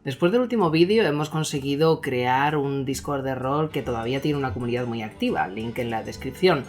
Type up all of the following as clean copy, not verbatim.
Después del último vídeo hemos conseguido crear un Discord de rol que todavía tiene una comunidad muy activa, link en la descripción.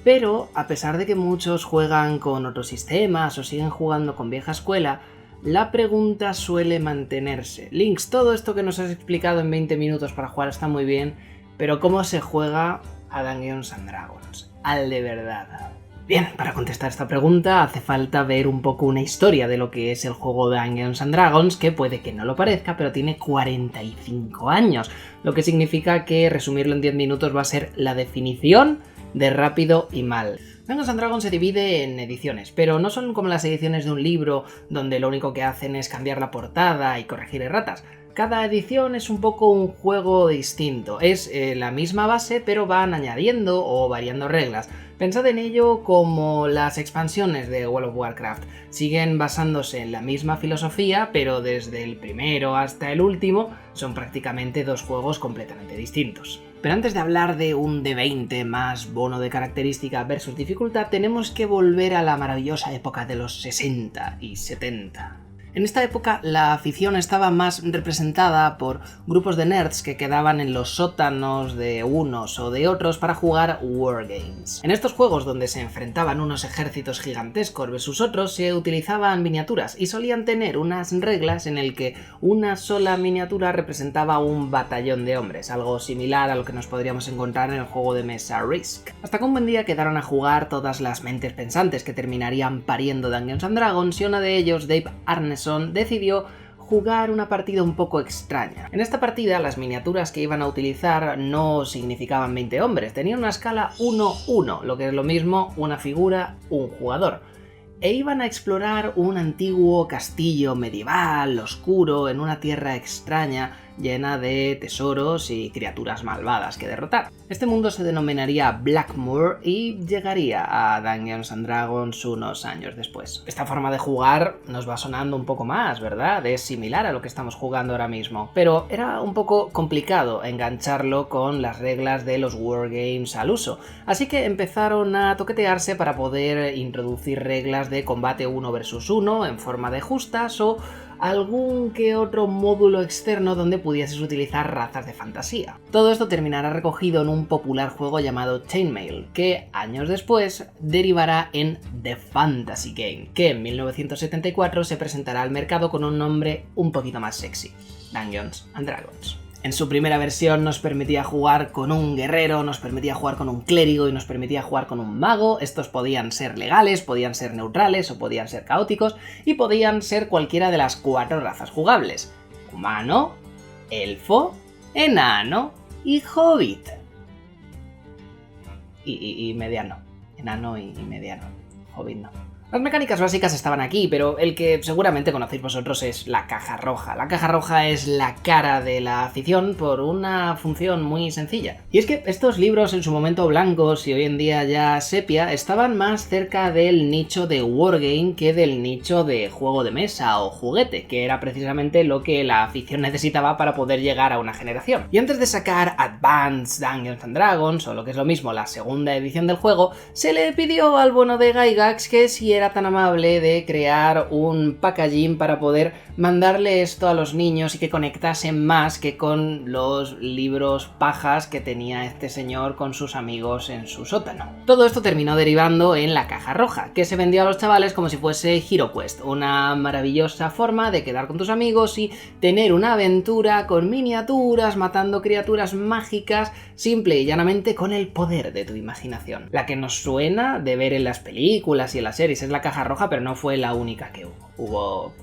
Pero, a pesar de que muchos juegan con otros sistemas o siguen jugando con vieja escuela, la pregunta suele mantenerse. Links, todo esto que nos has explicado en 20 minutos para jugar está muy bien, pero ¿cómo se juega a Dungeons & Dragons? Al de verdad. Bien, para contestar esta pregunta hace falta ver un poco una historia de lo que es el juego de Dungeons & Dragons, que puede que no lo parezca, pero tiene 45 años, lo que significa que resumirlo en 10 minutos va a ser la definición de rápido y mal. Dungeons & Dragons se divide en ediciones, pero no son como las ediciones de un libro donde lo único que hacen es cambiar la portada y corregir erratas. Cada edición es un poco un juego distinto, es la misma base pero van añadiendo o variando reglas. Pensad en ello como las expansiones de World of Warcraft, siguen basándose en la misma filosofía pero desde el primero hasta el último son prácticamente dos juegos completamente distintos. Pero antes de hablar de un D20 más bono de característica versus dificultad, tenemos que volver a la maravillosa época de los 60 y 70. En esta época la afición estaba más representada por grupos de nerds que quedaban en los sótanos de unos o de otros para jugar wargames. En estos juegos donde se enfrentaban unos ejércitos gigantescos versus otros se utilizaban miniaturas y solían tener unas reglas en el que una sola miniatura representaba un batallón de hombres, algo similar a lo que nos podríamos encontrar en el juego de mesa Risk. Hasta que un buen día quedaron a jugar todas las mentes pensantes que terminarían pariendo Dungeons & Dragons y uno de ellos, Dave Arneson, decidió jugar una partida un poco extraña. En esta partida las miniaturas que iban a utilizar no significaban 20 hombres, tenían una escala 1-1, lo que es lo mismo una figura, un jugador. E iban a explorar un antiguo castillo medieval, oscuro, en una tierra extraña, llena de tesoros y criaturas malvadas que derrotar. Este mundo se denominaría Blackmoor y llegaría a Dungeons & Dragons unos años después. Esta forma de jugar nos va sonando un poco más, ¿verdad? Es similar a lo que estamos jugando ahora mismo, pero era un poco complicado engancharlo con las reglas de los wargames al uso, así que empezaron a toquetearse para poder introducir reglas de combate 1 versus 1 en forma de justas o algún que otro módulo externo donde pudieses utilizar razas de fantasía. Todo esto terminará recogido en un popular juego llamado Chainmail, que años después derivará en The Fantasy Game, que en 1974 se presentará al mercado con un nombre un poquito más sexy, Dungeons & Dragons. En su primera versión nos permitía jugar con un guerrero, nos permitía jugar con un clérigo y nos permitía jugar con un mago. Estos podían ser legales, podían ser neutrales o podían ser caóticos y podían ser cualquiera de las 4 razas jugables: humano, elfo, enano y hobbit. Y mediano. Enano y mediano. Hobbit no. Las mecánicas básicas estaban aquí, pero el que seguramente conocéis vosotros es la caja roja. La caja roja es la cara de la afición por una función muy sencilla. Y es que estos libros en su momento blancos y hoy en día ya sepia estaban más cerca del nicho de wargame que del nicho de juego de mesa o juguete, que era precisamente lo que la afición necesitaba para poder llegar a una generación. Y antes de sacar Advanced Dungeons & Dragons, o lo que es lo mismo la segunda edición del juego, se le pidió al bueno de Gygax que si era tan amable de crear un packaging para poder mandarle esto a los niños y que conectasen más que con los libros pajas que tenía este señor con sus amigos en su sótano. Todo esto terminó derivando en la caja roja, que se vendió a los chavales como si fuese HeroQuest, una maravillosa forma de quedar con tus amigos y tener una aventura con miniaturas, matando criaturas mágicas, simple y llanamente con el poder de tu imaginación. La que nos suena de ver en las películas y en las series es la caja roja, pero no fue la única que hubo.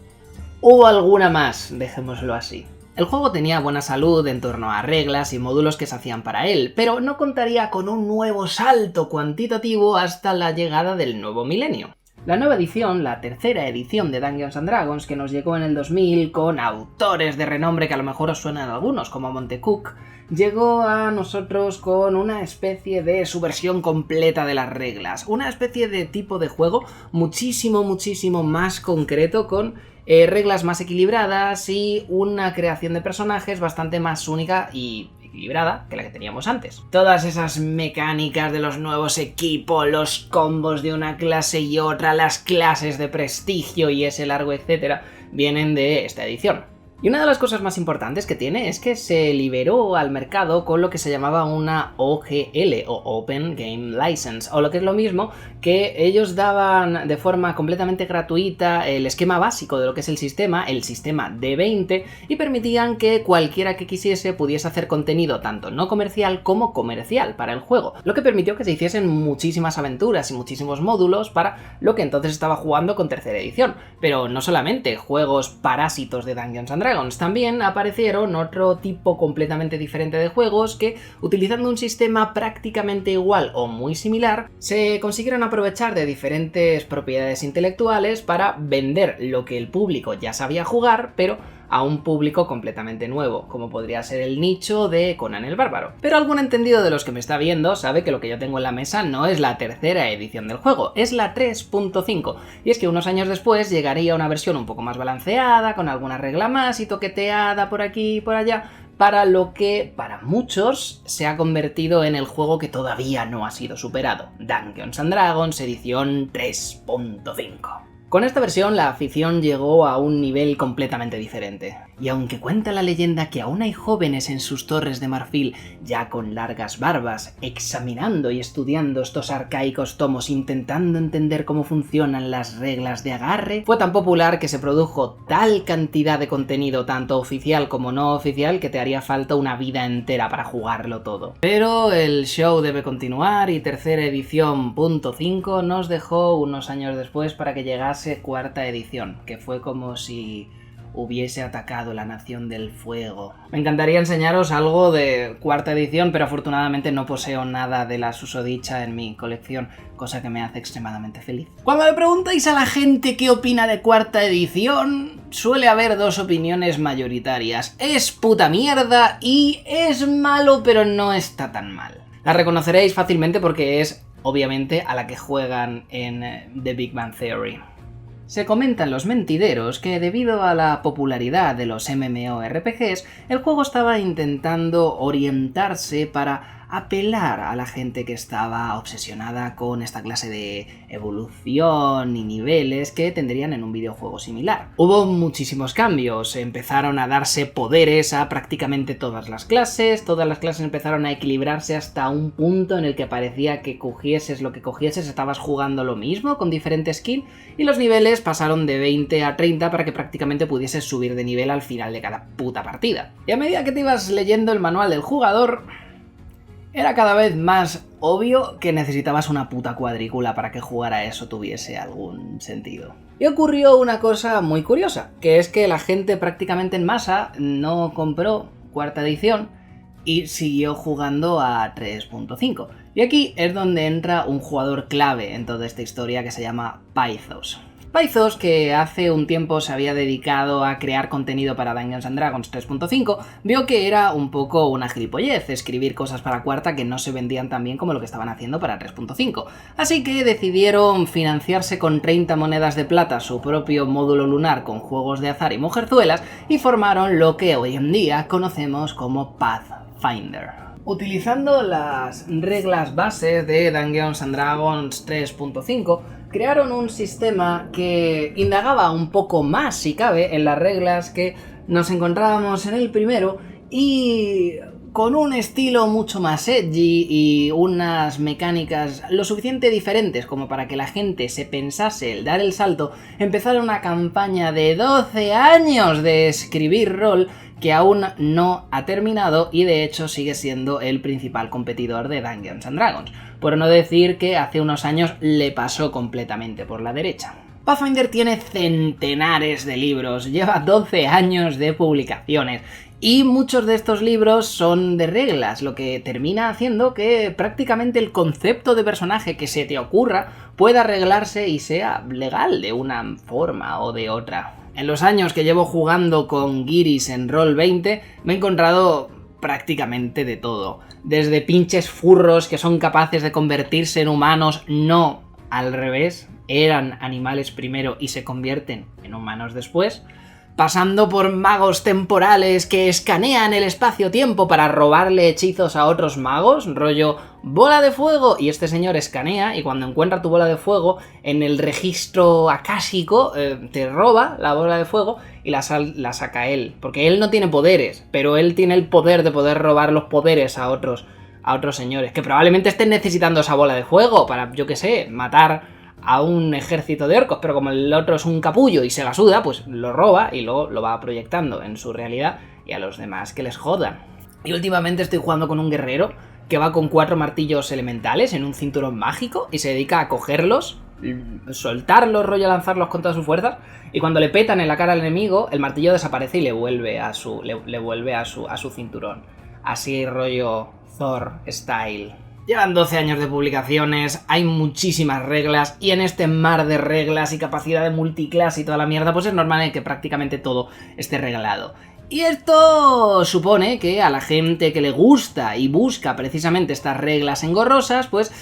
Hubo alguna más, dejémoslo así. El juego tenía buena salud en torno a reglas y módulos que se hacían para él, pero no contaría con un nuevo salto cuantitativo hasta la llegada del nuevo milenio. La nueva edición, la tercera edición de Dungeons & Dragons, que nos llegó en el 2000 con autores de renombre que a lo mejor os suenan algunos, como Montecook, llegó a nosotros con una especie de subversión completa de las reglas, una especie de tipo de juego muchísimo más concreto, con reglas más equilibradas y una creación de personajes bastante más única y equilibrada que la que teníamos antes. Todas esas mecánicas de los nuevos equipos, los combos de una clase y otra, las clases de prestigio y ese largo etcétera, vienen de esta edición. Y una de las cosas más importantes que tiene es que se liberó al mercado con lo que se llamaba una OGL o Open Game License, o lo que es lo mismo, que ellos daban de forma completamente gratuita el esquema básico de lo que es el sistema D20, y permitían que cualquiera que quisiese pudiese hacer contenido tanto no comercial como comercial para el juego, lo que permitió que se hiciesen muchísimas aventuras y muchísimos módulos para lo que entonces estaba jugando con tercera edición. Pero no solamente juegos parásitos de Dungeons & Dragons, también aparecieron otro tipo completamente diferente de juegos que, utilizando un sistema prácticamente igual o muy similar, se consiguieron aprovechar de diferentes propiedades intelectuales para vender lo que el público ya sabía jugar, pero a un público completamente nuevo, como podría ser el nicho de Conan el Bárbaro. Pero algún entendido de los que me está viendo sabe que lo que yo tengo en la mesa no es la tercera edición del juego, es la 3.5, y es que unos años después llegaría una versión un poco más balanceada, con alguna regla más y toqueteada por aquí y por allá, para lo que, para muchos, se ha convertido en el juego que todavía no ha sido superado, Dungeons & Dragons edición 3.5. Con esta versión la afición llegó a un nivel completamente diferente, y aunque cuenta la leyenda que aún hay jóvenes en sus torres de marfil ya con largas barbas, examinando y estudiando estos arcaicos tomos intentando entender cómo funcionan las reglas de agarre, fue tan popular que se produjo tal cantidad de contenido tanto oficial como no oficial que te haría falta una vida entera para jugarlo todo. Pero el show debe continuar y tercera edición .5 nos dejó unos años después para que llegase cuarta edición, que fue como si hubiese atacado la Nación del Fuego. Me encantaría enseñaros algo de cuarta edición, pero afortunadamente no poseo nada de la susodicha en mi colección, cosa que me hace extremadamente feliz. Cuando le preguntáis a la gente qué opina de cuarta edición, suele haber dos opiniones mayoritarias: es puta mierda y es malo pero no está tan mal. La reconoceréis fácilmente porque es, obviamente, a la que juegan en The Big Bang Theory. Se comentan los mentideros que, debido a la popularidad de los MMORPGs, el juego estaba intentando orientarse para apelar a la gente que estaba obsesionada con esta clase de evolución y niveles que tendrían en un videojuego similar. Hubo muchísimos cambios, empezaron a darse poderes a prácticamente todas las clases empezaron a equilibrarse hasta un punto en el que parecía que cogieses lo que cogieses, estabas jugando lo mismo con diferente skill, y los niveles pasaron de 20 a 30 para que prácticamente pudieses subir de nivel al final de cada puta partida. Y a medida que te ibas leyendo el manual del jugador, era cada vez más obvio que necesitabas una puta cuadrícula para que jugar a eso tuviese algún sentido. Y ocurrió una cosa muy curiosa, que es que la gente prácticamente en masa no compró cuarta edición y siguió jugando a 3.5. Y aquí es donde entra un jugador clave en toda esta historia que se llama Pythos. Pythos, que hace un tiempo se había dedicado a crear contenido para Dungeons & Dragons 3.5, vio que era un poco una gilipollez escribir cosas para cuarta que no se vendían tan bien como lo que estaban haciendo para 3.5. Así que decidieron financiarse con 30 monedas de plata su propio módulo lunar con juegos de azar y mujerzuelas y formaron lo que hoy en día conocemos como Pathfinder. Utilizando las reglas bases de Dungeons & Dragons 3.5, crearon un sistema que indagaba un poco más, si cabe, en las reglas que nos encontrábamos en el primero, y con un estilo mucho más edgy y unas mecánicas lo suficiente diferentes como para que la gente se pensase el dar el salto, empezaron una campaña de 12 años de escribir rol que aún no ha terminado y de hecho sigue siendo el principal competidor de Dungeons & Dragons, por no decir que hace unos años le pasó completamente por la derecha. Pathfinder tiene centenares de libros, lleva 12 años de publicaciones, y muchos de estos libros son de reglas, lo que termina haciendo que prácticamente el concepto de personaje que se te ocurra pueda arreglarse y sea legal de una forma o de otra. En los años que llevo jugando con guiris en Roll20 me he encontrado prácticamente de todo. Desde pinches furros que son capaces de convertirse en humanos, no al revés, eran animales primero y se convierten en humanos después, pasando por magos temporales que escanean el espacio-tiempo para robarle hechizos a otros magos, rollo bola de fuego, y este señor escanea y cuando encuentra tu bola de fuego en el registro akáshico te roba la bola de fuego y la saca él, porque él no tiene poderes, pero él tiene el poder de poder robar los poderes a otros señores, que probablemente estén necesitando esa bola de fuego para, yo qué sé, matar a un ejército de orcos, pero como el otro es un capullo y se la suda, pues lo roba y luego lo va proyectando en su realidad y a los demás que les jodan. Y últimamente estoy jugando con un guerrero que va con 4 martillos elementales en un cinturón mágico y se dedica a cogerlos, soltarlos, rollo lanzarlos con todas sus fuerzas, y cuando le petan en la cara al enemigo, el martillo desaparece y le vuelve a su cinturón. Así rollo Thor style. Llevan 12 años de publicaciones, hay muchísimas reglas, y en este mar de reglas y capacidad de multiclass y toda la mierda, pues es normal que prácticamente todo esté regalado. Y esto supone que a la gente que le gusta y busca precisamente estas reglas engorrosas, pues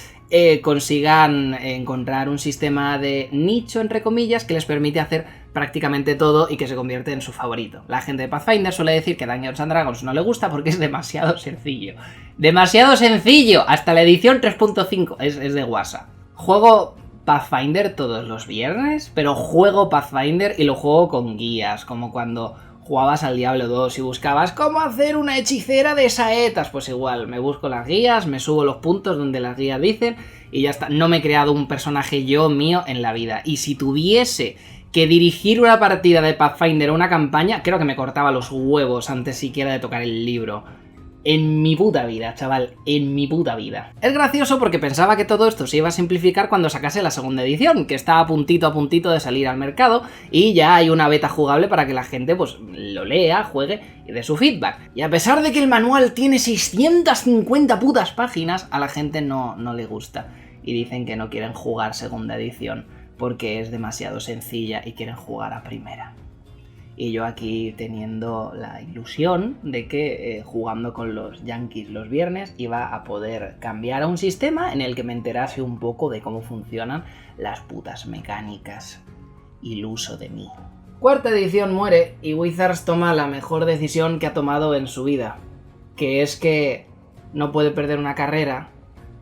consigan encontrar un sistema de nicho, entre comillas, que les permite hacer prácticamente todo y que se convierte en su favorito. La gente de Pathfinder suele decir que Dungeons & Dragons no le gusta porque es demasiado sencillo. ¡Demasiado sencillo! Hasta la edición 3.5 es de WhatsApp. Juego Pathfinder todos los viernes, pero juego Pathfinder y lo juego con guías, como cuando jugabas al Diablo 2 y buscabas cómo hacer una hechicera de saetas, pues igual, me busco las guías, me subo los puntos donde las guías dicen y ya está. No me he creado un personaje yo mío en la vida, y si tuviese que dirigir una partida de Pathfinder o una campaña, creo que me cortaba los huevos antes siquiera de tocar el libro. En mi puta vida, chaval, en mi puta vida. Es gracioso porque pensaba que todo esto se iba a simplificar cuando sacase la segunda edición, que está a puntito de salir al mercado, y ya hay una beta jugable para que la gente pues lo lea, juegue y dé su feedback. Y a pesar de que el manual tiene 650 putas páginas, a la gente no le gusta. Y dicen que no quieren jugar segunda edición porque es demasiado sencilla y quieren jugar a primera. Y yo aquí teniendo la ilusión de que jugando con los Yankees los viernes iba a poder cambiar a un sistema en el que me enterase un poco de cómo funcionan las putas mecánicas. Iluso de mí. Cuarta edición muere y Wizards toma la mejor decisión que ha tomado en su vida, que es que no puede perder una carrera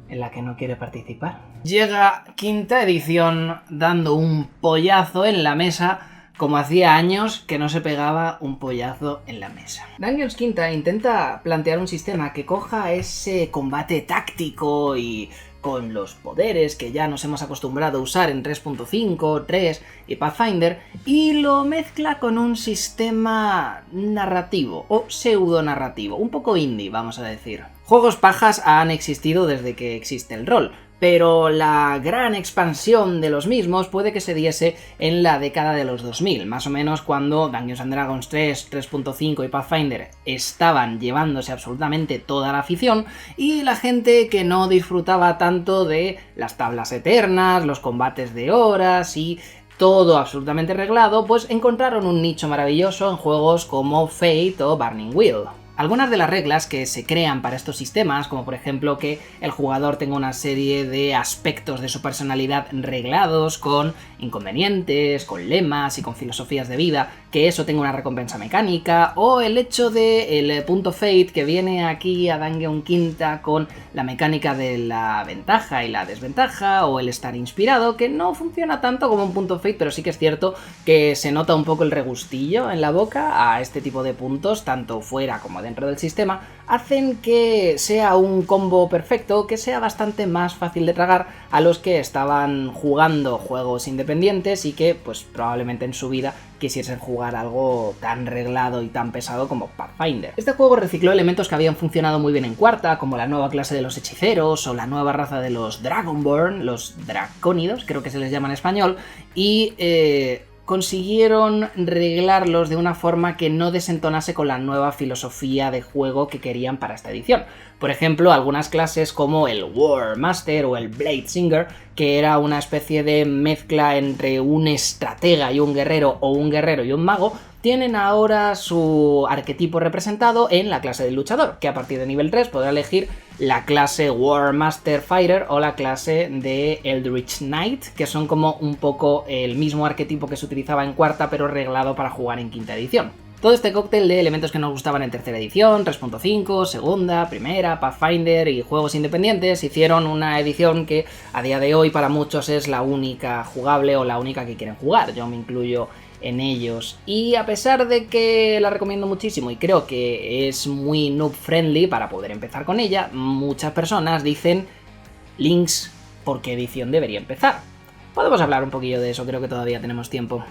en la que no quiere participar. Llega quinta edición dando un pollazo en la mesa, como hacía años que no se pegaba un pollazo en la mesa. Dungeons Quinta intenta plantear un sistema que coja ese combate táctico y con los poderes que ya nos hemos acostumbrado a usar en 3.5, 3 y Pathfinder, y lo mezcla con un sistema narrativo o pseudo-narrativo, un poco indie, vamos a decir. Juegos pajas han existido desde que existe el rol, pero la gran expansión de los mismos puede que se diese en la década de los 2000, más o menos cuando Dungeons & Dragons 3, 3.5 y Pathfinder estaban llevándose absolutamente toda la afición, y la gente que no disfrutaba tanto de las tablas eternas, los combates de horas y todo absolutamente reglado, pues encontraron un nicho maravilloso en juegos como Fate o Burning Wheel. Algunas de las reglas que se crean para estos sistemas, como por ejemplo que el jugador tenga una serie de aspectos de su personalidad reglados, con inconvenientes, con lemas y con filosofías de vida, que eso tenga una recompensa mecánica, o el hecho de el punto Fate que viene aquí a Dungeon Quinta con la mecánica de la ventaja y la desventaja, o el estar inspirado, que no funciona tanto como un punto Fate, pero sí que es cierto que se nota un poco el regustillo en la boca a este tipo de puntos, tanto fuera como dentro del sistema, hacen que sea un combo perfecto, que sea bastante más fácil de tragar a los que estaban jugando juegos independientes y que pues probablemente en su vida quisiesen jugar algo tan reglado y tan pesado como Pathfinder. Este juego recicló elementos que habían funcionado muy bien en cuarta, como la nueva clase de los hechiceros o la nueva raza de los Dragonborn, los dracónidos, creo que se les llama en español, y consiguieron reglarlos de una forma que no desentonase con la nueva filosofía de juego que querían para esta edición. Por ejemplo, algunas clases como el War Master o el Blade Singer, que era una especie de mezcla entre un estratega y un guerrero o un guerrero y un mago, tienen ahora su arquetipo representado en la clase del luchador, que a partir de nivel 3 podrá elegir la clase War Master Fighter o la clase de Eldritch Knight, que son como un poco el mismo arquetipo que se utilizaba en cuarta, pero reglado para jugar en quinta edición. Todo este cóctel de elementos que nos gustaban en tercera edición, 3.5, segunda, primera, Pathfinder y juegos independientes hicieron una edición que a día de hoy para muchos es la única jugable o la única que quieren jugar. Yo me incluyo en ellos. Y a pesar de que la recomiendo muchísimo y creo que es muy noob friendly para poder empezar con ella, muchas personas dicen: Lynx, ¿por qué edición debería empezar? Podemos hablar un poquillo de eso, creo que todavía tenemos tiempo.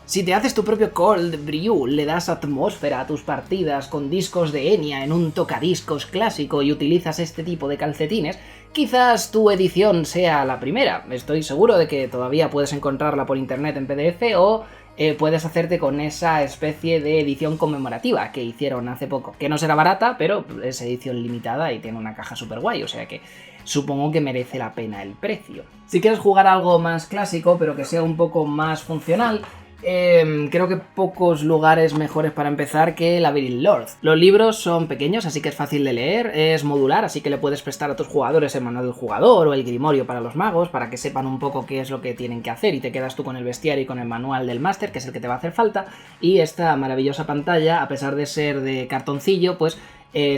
Si te haces tu propio Cold Brew, le das atmósfera a tus partidas con discos de Enya en un tocadiscos clásico y utilizas este tipo de calcetines, quizás tu edición sea la primera. Estoy seguro de que todavía puedes encontrarla por internet en PDF o puedes hacerte con esa especie de edición conmemorativa que hicieron hace poco, que no será barata, pero es edición limitada y tiene una caja súper guay, o sea que supongo que merece la pena el precio. Si quieres jugar algo más clásico, pero que sea un poco más funcional, creo que pocos lugares mejores para empezar que Labyrinth Lord. Los libros son pequeños, así que es fácil de leer, es modular, así que le puedes prestar a tus jugadores el manual del jugador o el grimorio para los magos, para que sepan un poco qué es lo que tienen que hacer y te quedas tú con el bestiario y con el manual del máster, que es el que te va a hacer falta, y esta maravillosa pantalla, a pesar de ser de cartoncillo, pues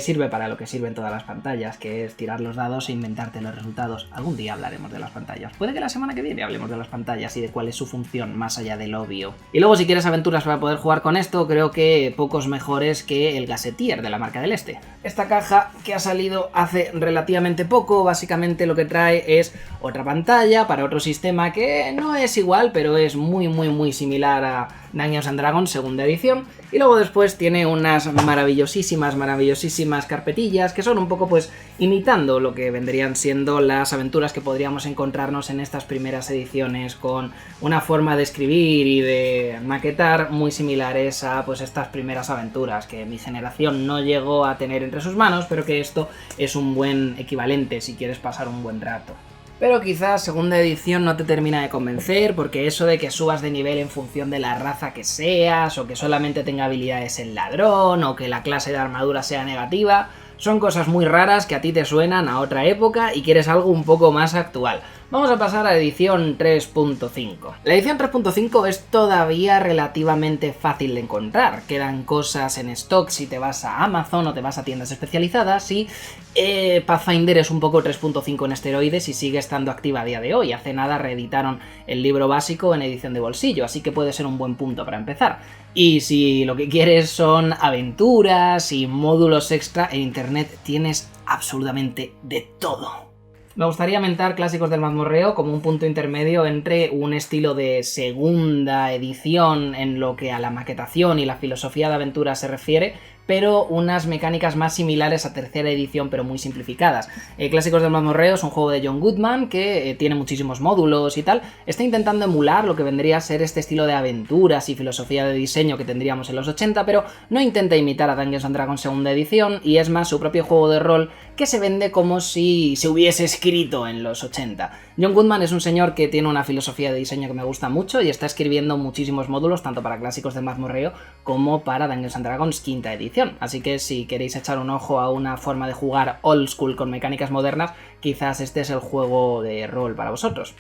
sirve para lo que sirven todas las pantallas, que es tirar los dados e inventarte los resultados. Algún día hablaremos de las pantallas. Puede que la semana que viene hablemos de las pantallas y de cuál es su función, más allá del obvio. Y luego, si quieres aventuras para poder jugar con esto, creo que pocos mejores que el Gazetteer de la Marca del Este. Esta caja, que ha salido hace relativamente poco, básicamente lo que trae es otra pantalla para otro sistema que no es igual, pero es muy similar a Dungeons and Dragons segunda edición, y luego después tiene unas maravillosísimas carpetillas que son un poco pues imitando lo que vendrían siendo las aventuras que podríamos encontrarnos en estas primeras ediciones, con una forma de escribir y de maquetar muy similares a pues estas primeras aventuras que mi generación no llegó a tener entre sus manos, pero que esto es un buen equivalente si quieres pasar un buen rato. Pero quizás segunda edición no te termina de convencer, porque eso de que subas de nivel en función de la raza que seas, o que solamente tenga habilidades el ladrón, o que la clase de armadura sea negativa, son cosas muy raras que a ti te suenan a otra época y quieres algo un poco más actual. Vamos a pasar a edición 3.5. La edición 3.5 es todavía relativamente fácil de encontrar. Quedan cosas en stock si te vas a Amazon o te vas a tiendas especializadas, y Pathfinder es un poco 3.5 en esteroides y sigue estando activa a día de hoy. Hace nada reeditaron el libro básico en edición de bolsillo, así que puede ser un buen punto para empezar. Y si lo que quieres son aventuras y módulos extra, en internet tienes absolutamente de todo. Me gustaría mentar Clásicos del Mazmorreo como un punto intermedio entre un estilo de segunda edición en lo que a la maquetación y la filosofía de aventura se refiere, pero unas mecánicas más similares a tercera edición, pero muy simplificadas. Clásicos del Mazmorreo es un juego de John Goodman que tiene muchísimos módulos y tal. Está intentando emular lo que vendría a ser este estilo de aventuras y filosofía de diseño que tendríamos en los 80, pero no intenta imitar a Dungeons and Dragons segunda edición, y es más su propio juego de rol que se vende como si se hubiese escrito en los 80. John Goodman es un señor que tiene una filosofía de diseño que me gusta mucho y está escribiendo muchísimos módulos tanto para Clásicos del Mazmorreo como para Dungeons and Dragons quinta edición. Así que si queréis echar un ojo a una forma de jugar old school con mecánicas modernas, quizás este es el juego de rol para vosotros.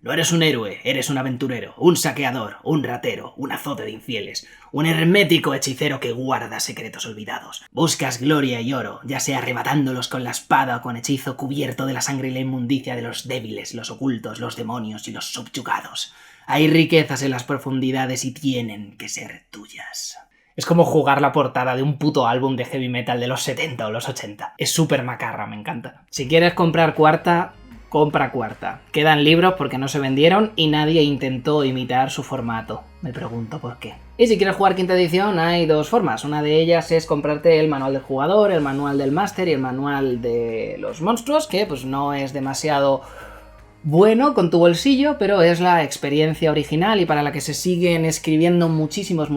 No eres un héroe, eres un aventurero, un saqueador, un ratero, un azote de infieles, un hermético hechicero que guarda secretos olvidados. Buscas gloria y oro, ya sea arrebatándolos con la espada o con hechizo, cubierto de la sangre y la inmundicia de los débiles, los ocultos, los demonios y los subyugados. Hay riquezas en las profundidades y tienen que ser tuyas. Es como jugar la portada de un puto álbum de heavy metal de los 70 o los 80. Es súper macarra, me encanta. Si quieres comprar cuarta, compra cuarta. Quedan libros porque no se vendieron y nadie intentó imitar su formato. Me pregunto por qué. Y si quieres jugar quinta edición hay dos formas. Una de ellas es comprarte el manual del jugador, el manual del máster y el manual de los monstruos, que pues no es demasiado bueno con tu bolsillo, pero es la experiencia original y para la que se siguen escribiendo muchísimos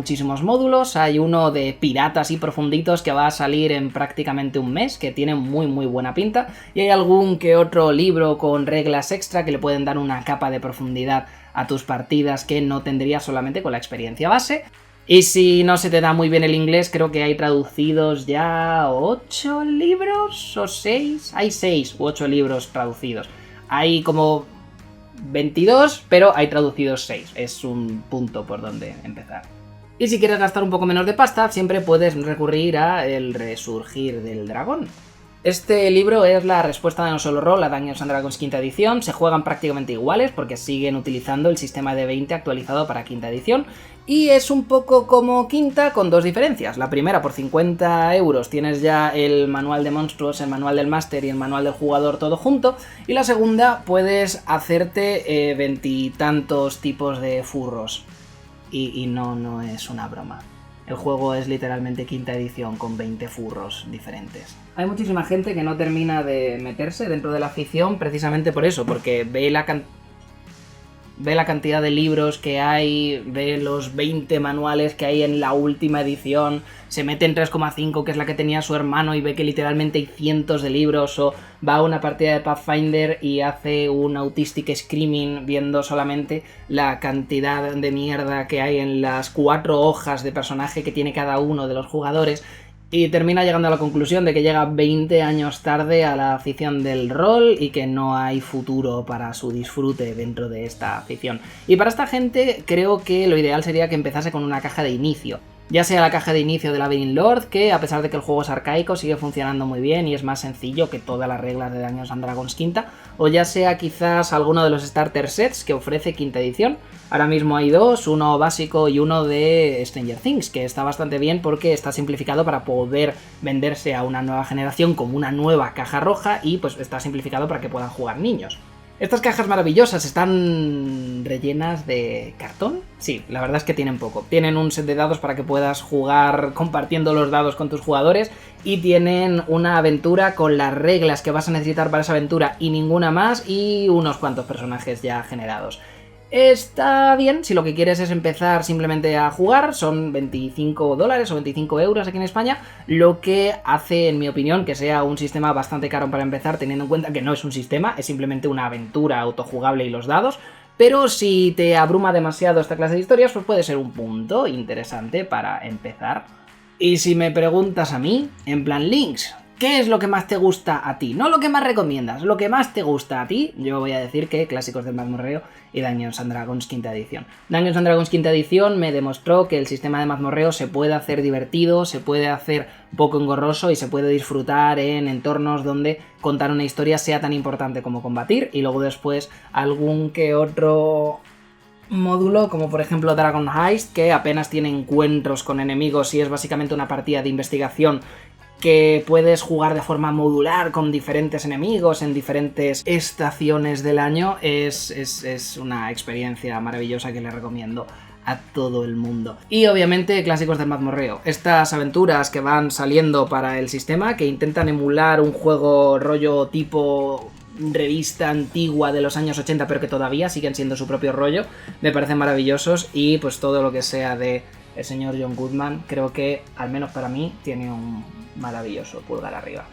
módulos. Hay uno de piratas y profunditos que va a salir en prácticamente un mes, que tiene muy buena pinta, y hay algún que otro libro con reglas extra que le pueden dar una capa de profundidad a tus partidas que no tendrías solamente con la experiencia base. Y si no se te da muy bien el inglés, creo que hay traducidos ya 8 libros o 6. Hay 6 u 8 libros traducidos. Hay como 22, pero hay traducidos 6. Es un punto por donde empezar. Y si quieres gastar un poco menos de pasta, siempre puedes recurrir a El Resurgir del Dragón. Este libro es la respuesta de No Solo Roll a Dungeons & Dragons quinta edición. Se juegan prácticamente iguales porque siguen utilizando el sistema de 20 actualizado para quinta edición. Y es un poco como quinta con dos diferencias. La primera, por 50 euros tienes ya el manual de monstruos, el manual del máster y el manual del jugador todo junto. Y la segunda, puedes hacerte 20 y tantos tipos de furros. Y no es una broma. El juego es literalmente quinta edición con 20 furros diferentes. Hay muchísima gente que no termina de meterse dentro de la afición precisamente por eso, porque ve la cantidad de libros que hay, ve los 20 manuales que hay en la última edición, se mete en 3,5 que es la que tenía su hermano y ve que literalmente hay cientos de libros, o va a una partida de Pathfinder y hace un autistic screaming viendo solamente la cantidad de mierda que hay en las 4 hojas de personaje que tiene cada uno de los jugadores. Y termina llegando a la conclusión de que llega 20 años tarde a la afición del rol y que no hay futuro para su disfrute dentro de esta afición. Y para esta gente creo que lo ideal sería que empezase con una caja de inicio. Ya sea la caja de inicio de Labyrinth Lord, que a pesar de que el juego es arcaico sigue funcionando muy bien y es más sencillo que todas las reglas de Dungeons & Dragons quinta, o ya sea quizás alguno de los starter sets que ofrece quinta edición. Ahora mismo hay dos, uno básico y uno de Stranger Things, que está bastante bien porque está simplificado para poder venderse a una nueva generación como una nueva caja roja y pues está simplificado para que puedan jugar niños. Estas cajas maravillosas están rellenas de cartón. Sí, la verdad es que tienen poco. Tienen un set de dados para que puedas jugar compartiendo los dados con tus jugadores y tienen una aventura con las reglas que vas a necesitar para esa aventura y ninguna más y unos cuantos personajes ya generados. Está bien si lo que quieres es empezar simplemente a jugar, son 25 dólares o 25 euros aquí en España, lo que hace, en mi opinión, que sea un sistema bastante caro para empezar, teniendo en cuenta que no es un sistema, es simplemente una aventura autojugable y los dados, pero si te abruma demasiado esta clase de historias, pues puede ser un punto interesante para empezar. Y si me preguntas a mí, en plan Links, ¿qué es lo que más te gusta a ti? No lo que más recomiendas, lo que más te gusta a ti. Yo voy a decir que Clásicos del Mazmorreo y Dungeons & Dragons quinta edición. Dungeons & Dragons quinta edición me demostró que el sistema de mazmorreo se puede hacer divertido, se puede hacer poco engorroso y se puede disfrutar en entornos donde contar una historia sea tan importante como combatir, y luego después algún que otro módulo, como por ejemplo Dragon Heist, que apenas tiene encuentros con enemigos y es básicamente una partida de investigación que puedes jugar de forma modular con diferentes enemigos en diferentes estaciones del año. Es una experiencia maravillosa que le recomiendo a todo el mundo. Y obviamente Clásicos del Mazmorreo, estas aventuras que van saliendo para el sistema, que intentan emular un juego rollo tipo revista antigua de los años 80 pero que todavía siguen siendo su propio rollo, me parecen maravillosos. Y pues todo lo que sea de el señor John Goodman, creo que, al menos para mí, tiene un maravilloso pulgar arriba.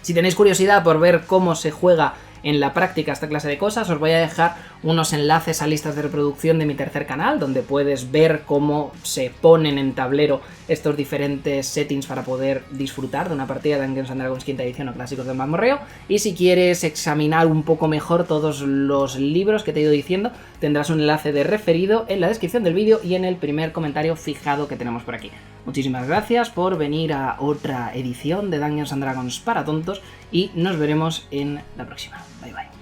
Si tenéis curiosidad por ver cómo se juega en la práctica esta clase de cosas, os voy a dejar unos enlaces a listas de reproducción de mi tercer canal, donde puedes ver cómo se ponen en tablero estos diferentes settings para poder disfrutar de una partida de Dungeons & Dragons quinta edición o Clásicos del Mazmorreo. Y si quieres examinar un poco mejor todos los libros que te he ido diciendo, tendrás un enlace de referido en la descripción del vídeo y en el primer comentario fijado que tenemos por aquí. Muchísimas gracias por venir a otra edición de Dungeons & Dragons para tontos y nos veremos en la próxima. Bye bye.